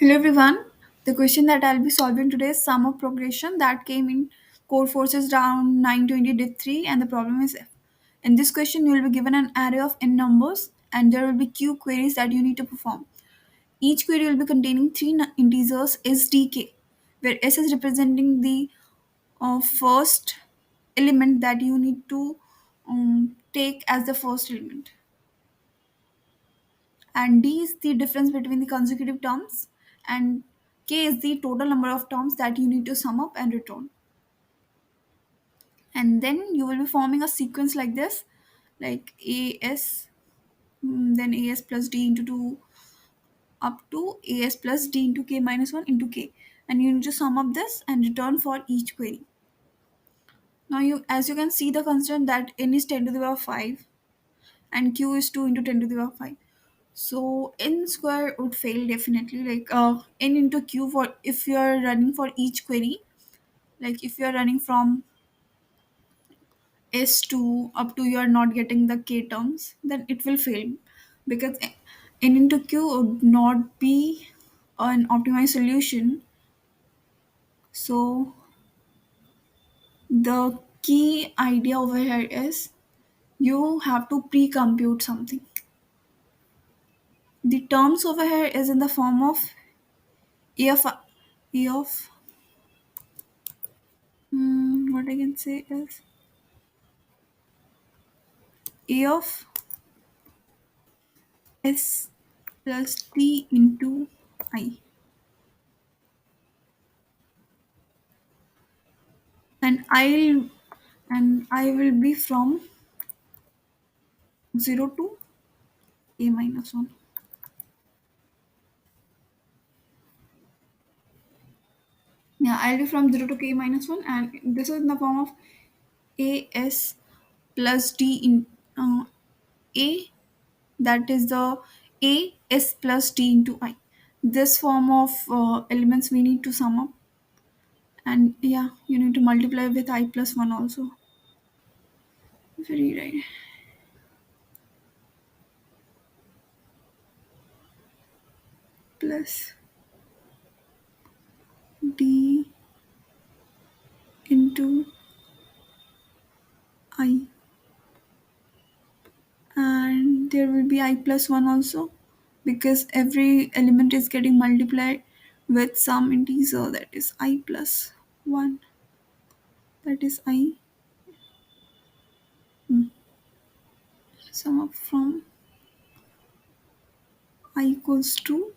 Hello everyone. The question that I'll be solving today is sum of progression that came in Codeforces round 920 div 3 and the problem is F. In this question you will be given an array of n numbers and there will be q queries that you need to perform. Each query will be containing three integers SDK where S is representing the first element that you need to take as the first element, and d is the difference between the consecutive terms, and k is the total number of terms that you need to sum up and return. And then you will be forming a sequence like this, like as, then as plus d into 2 up to as plus d into k minus 1 into k, and you need to sum up this and return for each query. Now you, as you can see the constant that n is 10 to the power 5 and q is 2 into 10 to the power 5. So n square would fail definitely, like n into q for if you are running for each query, like if you are running from s2 up to you are not getting the k terms, then it will fail because n into q would not be an optimized solution. So the key idea over here is you have to pre-compute something. The terms over here is in the form of a of a of what I can say is a of s plus t into I, and I will be from 0 to a minus 1. Yeah, I'll be from 0 to k minus 1, and this is in the form of as plus d in a, that is the a s plus d into I. This form of elements we need to sum up, and yeah, you need to multiply with I plus 1 also. Very right. Plus d into I, and there will be I plus 1 also because every element is getting multiplied with some integer, that is I plus 1, that is I. Sum up from I equals to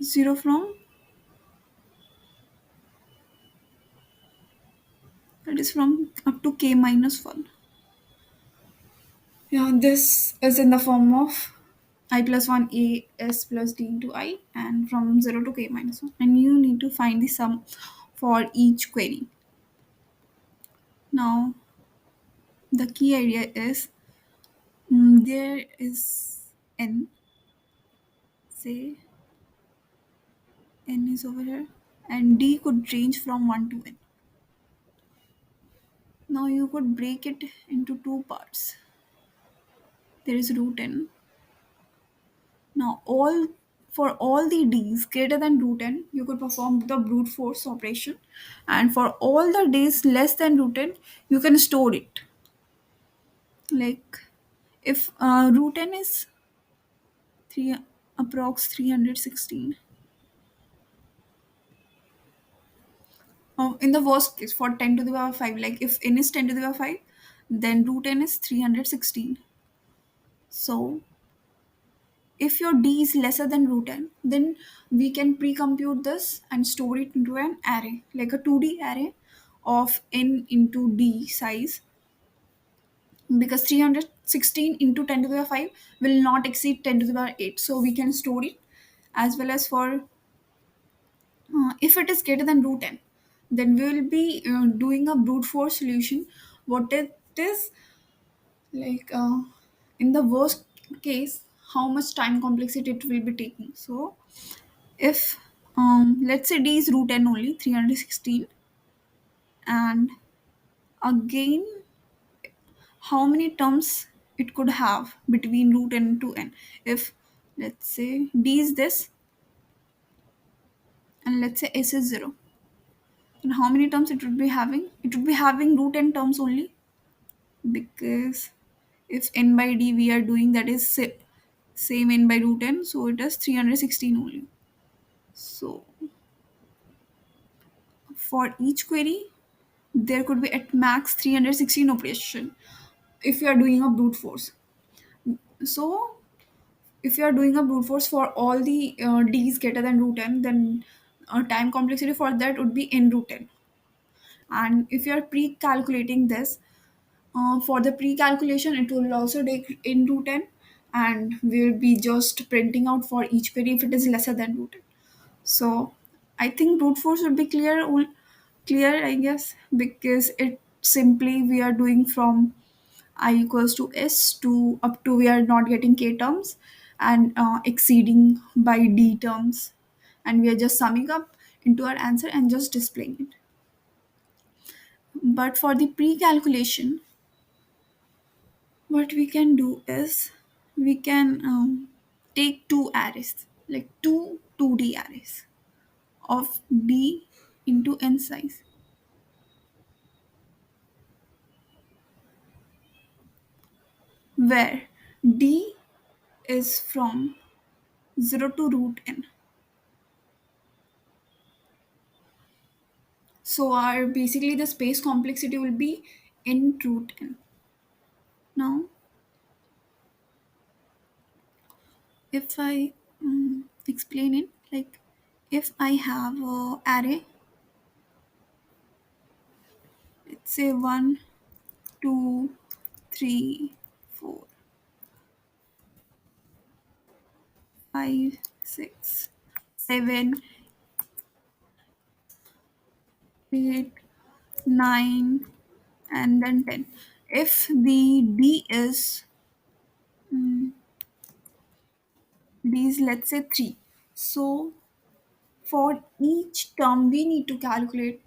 0 from, that is from up to k minus 1. Yeah, this is in the form of I plus 1 a s plus d into I, and from 0 to k minus 1, and you need to find the sum for each query. Now the key idea is, there is n, say n is over here, and d could range from 1 to n. Now you could break it into two parts. There is root n. Now all, for all the d's greater than root n, you could perform the brute force operation, and for all the d's less than root n, you can store it. Like if root n is 3 approx 316. In the worst case, for 10 to the power 5, like if n is 10 to the power 5, then root n is 316. So if your d is lesser than root n, then we can pre-compute this and store it into an array, like a 2D array of n into d size, because 316 into 10 to the power 5 will not exceed 10 to the power 8. So we can store it, as well as for if it is greater than root n, then we will be doing a brute force solution. What it is, like in the worst case, how much time complexity it will be taking. So if let's say d is root n only 316, and again how many terms it could have between root n to n. If let's say d is this, and let's say s is 0, and how many terms it would be having? It would be having root n terms only, because if n by d we are doing, that is same n by root n, so it is 316 only. So for each query there could be at max 316 operation if you are doing a brute force. So if you are doing a brute force for all the d's greater than root n, then time complexity for that would be n root n. And if you are pre-calculating this, for the pre-calculation it will also take in root n, and we will be just printing out for each query if it is lesser than root n. So I think brute force would be clear, I guess, because it simply we are doing from I equals to s to up to we are not getting k terms, and exceeding by d terms, and we are just summing up into our answer and just displaying it. But for the pre-calculation, what we can do is we can take two arrays, like two 2D arrays of d into n size, where d is from 0 to root n. So our basically the space complexity will be n root n. Now, if I explain it, like if I have a array, let's say 1, 2, 3, 4, 5, 6, 7, 8, 9, and then 10. If the d is let's say 3, so for each term we need to calculate,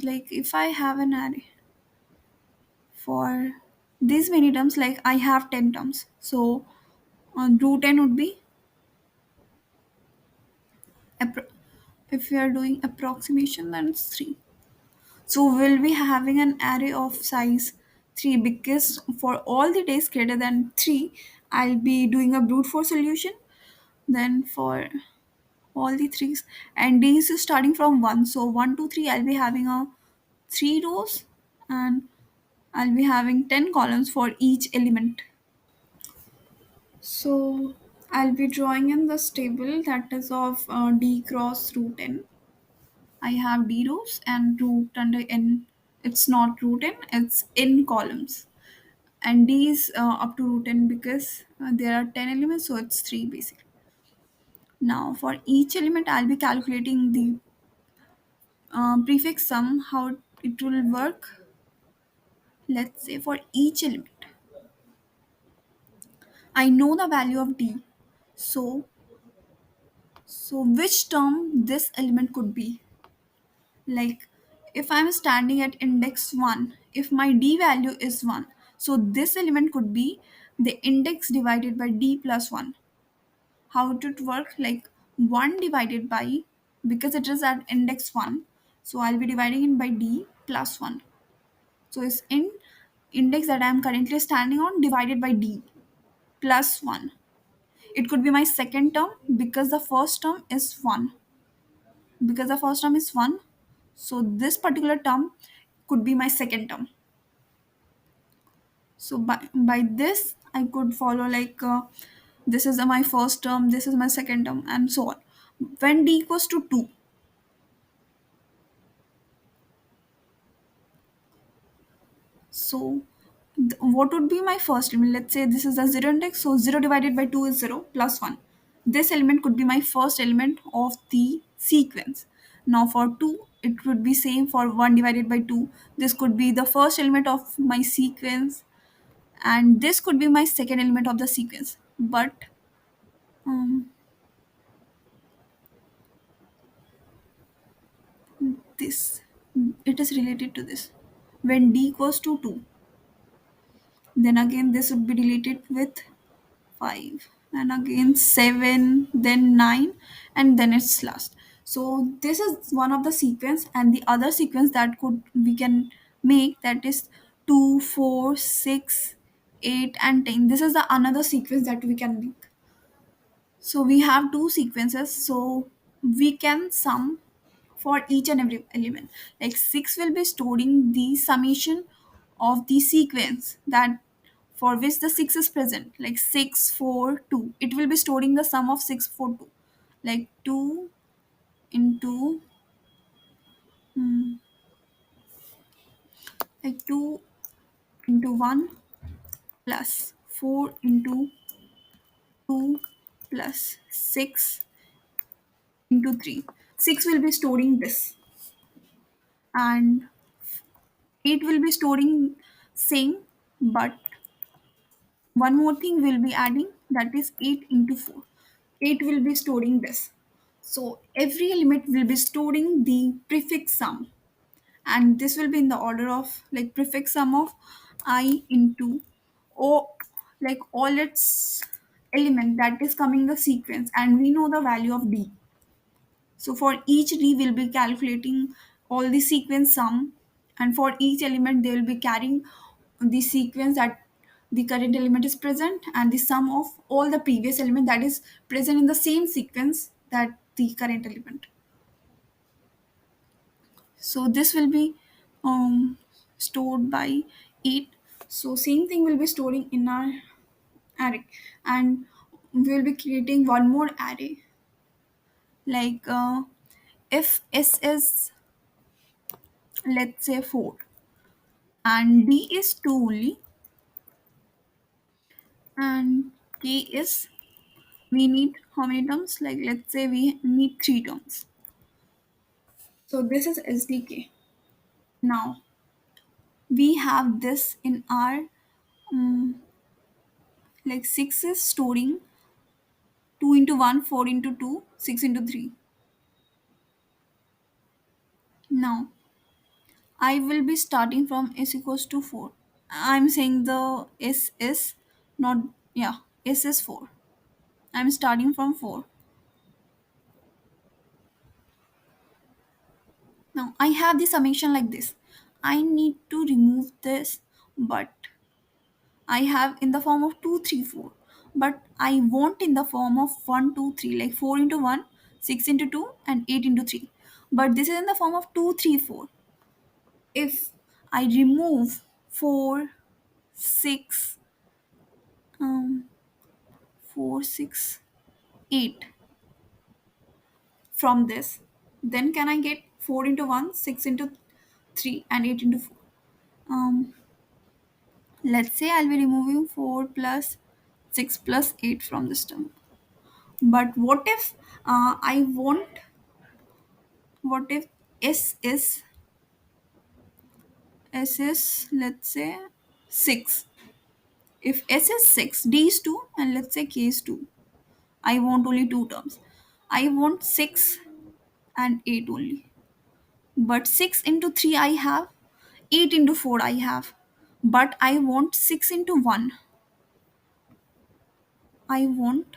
like if I have an array for these many terms, like I have 10 terms, so root n would be appro- if we are doing approximation, then it's 3. So we'll be having an array of size 3, because for all the days greater than 3 I'll be doing a brute force solution. Then for all the threes, and these is starting from 1, so 1 to 3 I'll be having a 3 rows, and I'll be having 10 columns for each element. So I'll be drawing in this table that is of d cross root n. I have d rows and root under n. It's not root n, it's n columns. And d is up to root n, because there are 10 elements, so it's 3 basically. Now for each element, I'll be calculating the prefix sum, how it will work. Let's say for each element, I know the value of d. So, which term this element could be? Like, if I'm standing at index 1, if my d value is 1, so this element could be the index divided by d plus 1. How it would work? Like 1 divided by, because it is at index 1, so I'll be dividing it by d plus 1. So it's in index that I'm currently standing on divided by d plus 1. It could be my second term, because the first term is 1. Because the first term is 1, so this particular term could be my second term. So by this I could follow, like this is my first term, this is my second term, and so on. When d equals to 2, so what would be my first element? Let's say this is a 0 index, so 0 divided by 2 is 0 plus 1. This element could be my first element of the sequence. Now for 2, it would be same for 1 divided by 2. This could be the first element of my sequence, and this could be my second element of the sequence. But um, this, it is related to this. When d equals to 2, then again this would be related with 5, and again 7, then 9, and then it's last. So this is one of the sequence, and the other sequence that could we can make, that is 2, 4, 6, 8 and 10. This is the another sequence that we can make. So we have two sequences, so we can sum for each and every element. Like 6 will be storing the summation of the sequence that for which the 6 is present, like 6, 4, 2. It will be storing the sum of 6, 4, 2. Like 2 into hmm, like 2 into 1 plus 4 into 2 plus 6 into 3. 6 will be storing this, and 8 will be storing same, but one more thing will be adding, that is 8 into 4. 8 will be storing this. So every element will be storing the prefix sum, and this will be in the order of like prefix sum of I into o, like all its element that is coming the sequence, and we know the value of d. So for each d we'll be calculating all the sequence sum, and for each element they will be carrying the sequence that the current element is present, and the sum of all the previous element that is present in the same sequence that the current element. So this will be stored by 8. So same thing will be storing in our array, and we will be creating one more array, like if s is, let's say, 4 and d is 2 only, and k is, we need how many terms, like let's say we need 3 terms. So this is sdk. Now we have this in our like 6 is storing 2 into 1, 4 into 2, 6 into 3. Now I will be starting from s equals to 4. I'm saying the s is not, yeah, s is 4. I'm starting from 4. Now I have the summation like this. I need to remove this, but I have in the form of 2, 3, 4. But I want in the form of 1, 2, 3, like 4 into 1, 6 into 2, and 8 into 3. But this is in the form of 2, 3, 4. If I remove 4, 6, um, 4, 6, 8 from this, then can I get 4 into 1, 6 into 3, and 8 into 4? Um, let's say I'll be removing 4 plus 6 plus 8 from this term. But what if I want, what if s is, let's say 6. If s is 6, d is 2, and let's say k is 2. I want only two terms. I want 6 and 8 only. But 6 into 3 I have, 8 into 4 I have. But I want 6 into 1. I want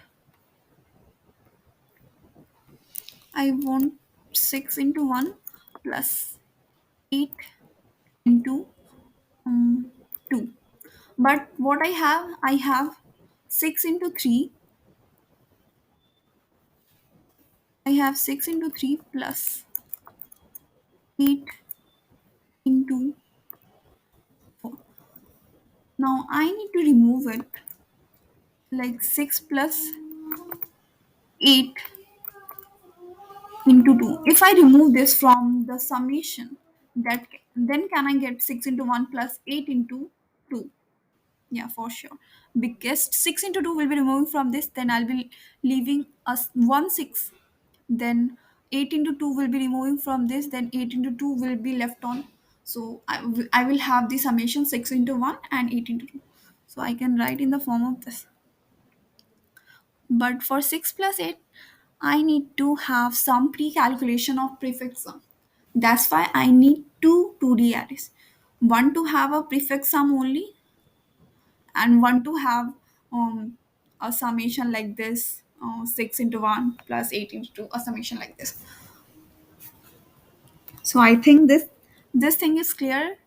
I want 6 into 1 plus 8 into 2. But what I have 6 into 3. I have 6 into 3 plus 8 into 4. Now I need to remove it, like 6 plus 8 into 2. If I remove this from the summation, that then can I get 6 into 1 plus 8 into 2? Yeah, for sure. Because 6 into 2 will be removing from this, then I'll be leaving us 1 6. Then 8 into 2 will be removing from this, then 8 into 2 will be left on. So I will have the summation 6 into 1 and 8 into 2. So I can write in the form of this. But for 6 plus 8, I need to have some pre-calculation of prefix sum. That's why I need two 2D arrays. One to have a prefix sum only, and one to have a summation like this, 6 into 1 plus 8 into 2, a summation like this. So I think this thing is clear.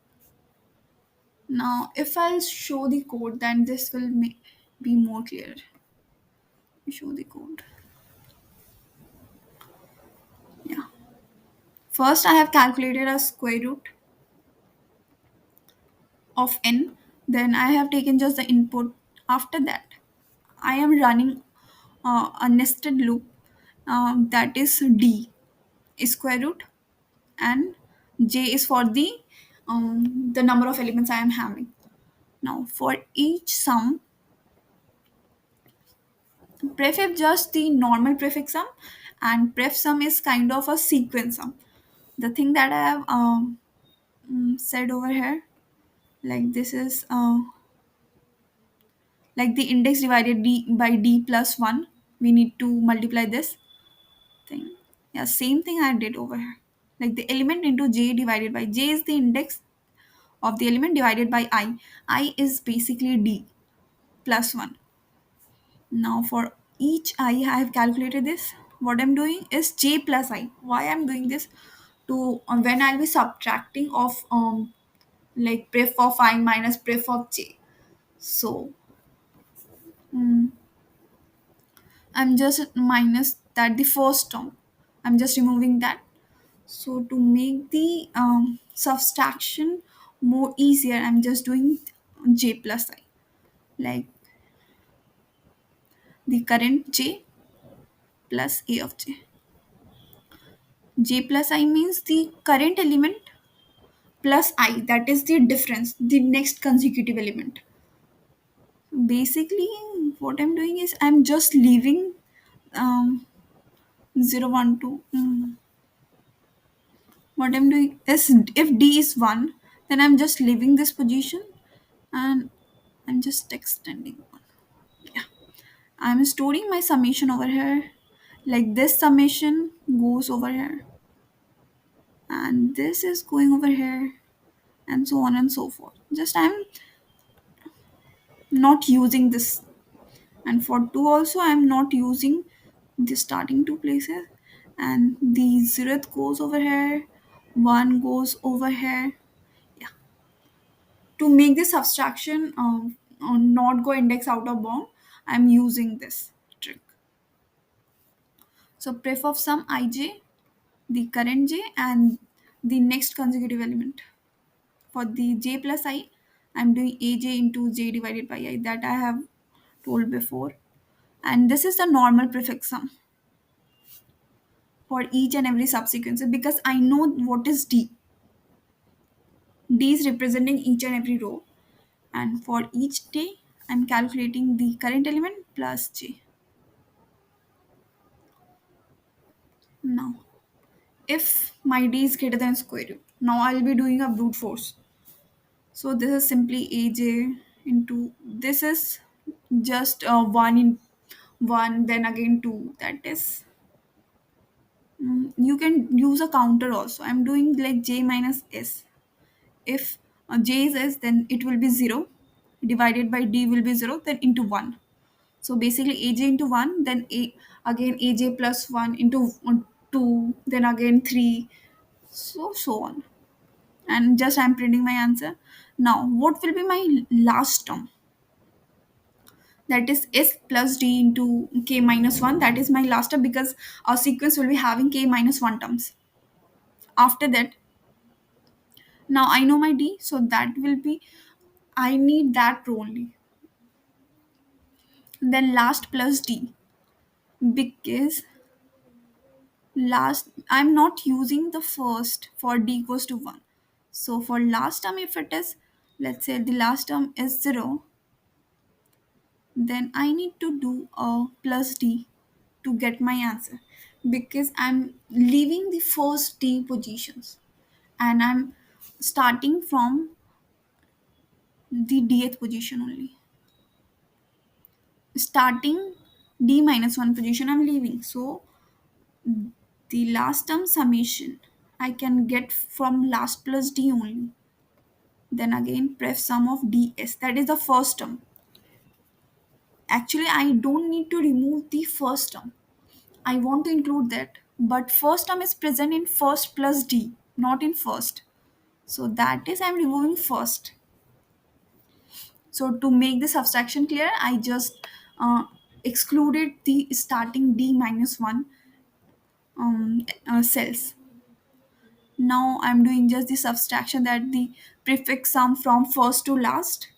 Now if I'll show the code, then this will be more clear. Show the code. Yeah. First I have calculated a square root of n. Then I have taken just the input. After that I am running a nested loop, that is d square root, and j is for the number of elements I am having. Now for each sum, pref is just the normal prefix sum, and pref sum is kind of a sequence sum. The thing that I have said over here, like this is like the index divided d by d plus 1. We need to multiply this thing. Yeah, same thing I did over here. Like the element into j divided by j is the index of the element divided by I. I is basically d plus 1. Now for each I have calculated this. What I'm doing is j plus I. Why I'm doing this? To when I'll be subtracting of like pref of I minus pref of j. So mm, I'm just minus that the first term. I'm just removing that. So to make the subtraction more easier, I'm just doing j plus I. Like the current j plus a of j. J plus I means the current element plus I, that is the difference, the next consecutive element. Basically, what I'm doing is I'm just leaving um, 0, 1, 2. What I'm doing is if D is 1, then I'm just leaving this position and I'm just extending one. Yeah. I'm storing my summation over here. Like this summation goes over here, and this is going over here, and so on and so forth. Just I'm not using this. And for 2 also I'm not using the starting two places, and the 0th goes over here, 1 goes over here. Yeah, to make this abstraction not go index out of bound, I'm using this trick. So pref of sum ij, the current j, and the next consecutive element. For the j plus I, I'm doing aj into j divided by I, that I have told before. And this is the normal prefix sum for each and every subsequence, because I know what is d. D is representing each and every row, and for each day I'm calculating the current element plus j. Now if my d is greater than square root, now I'll be doing a brute force. So this is simply aj into, this is just 1 in 1, then again 2, that is you can use a counter also. I'm doing like j minus s. If j is s, then it will be 0 divided by d will be 0, then into 1. So basically aj into 1, then again aj plus 1 into 2, then again 3, so on. And just I'm printing my answer. Now what will be my last term? That is s plus d into k minus 1. That is my last term, because our sequence will be having k minus 1 terms. After that, now I know my d, so that will be, I need that row only. Then last plus d, because last I'm not using the first for d equals to 1. So for last term, if it is, let's say the last term is 0, then I need to do a plus d to get my answer, because I'm leaving the first d positions and I'm starting from the dth position only. Starting d minus 1 position I'm leaving. So the last term summation I can get from last plus d only. Then again pref sum of ds, that is the first term. Actually, I don't need to remove the first term. I want to include that, but first term is present in first plus d, not in first. So that is, I'm removing first. So to make the subtraction clear, I just excluded the starting d minus 1 cells. Now I'm doing just the subtraction, that the prefix sum from first to last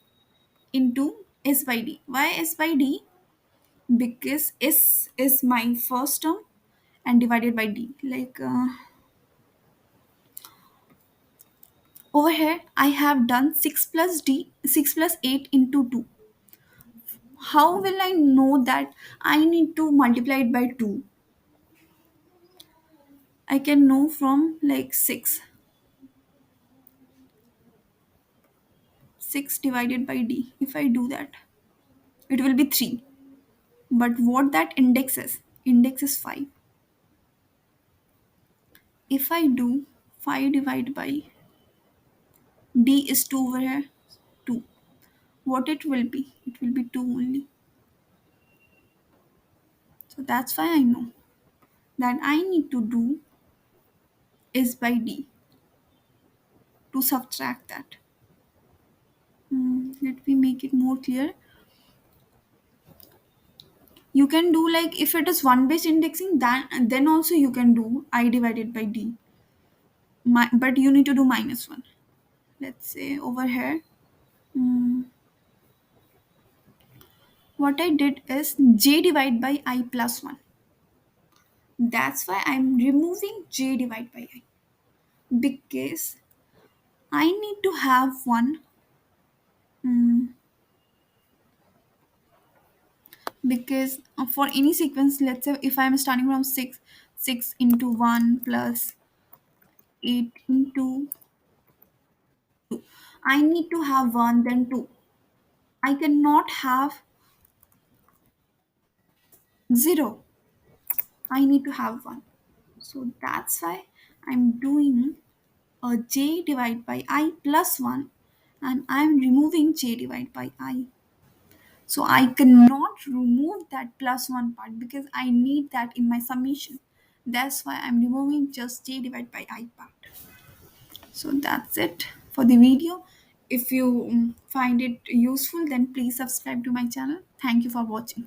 into s by d. Why s by d? Because s is my first term and divided by d. Like over here, I have done 6 plus d, 6 plus 8 into 2. How will I know that I need to multiply it by 2? I can know from like 6. 6 divided by d. If I do that, it will be 3. But what that index is? Index is 5. If I do 5 divided by d is 2 over here, 2. What it will be? It will be 2 only. So that's why I know that I need to do is by d to subtract that. Let me make it more clear. You can do like, if it is one based indexing, then also you can do I divided by d. But you need to do minus 1. Let's say over here, mm, what I did is j divided by I plus 1. That's why I'm removing j divided by I, because I need to have one. mm, because for any sequence, let's say if I'm starting from 6, 6 into 1 plus 8 into 2, I need to have 1 then 2. I cannot have 0. I need to have 1. So that's why I'm doing a j divided by I plus 1, and I'm removing j divided by I. So I cannot remove that plus 1 part because I need that in my summation. That's why I'm removing just j divided by I part. So that's it for the video. If you find it useful, then please subscribe to my channel. Thank you for watching.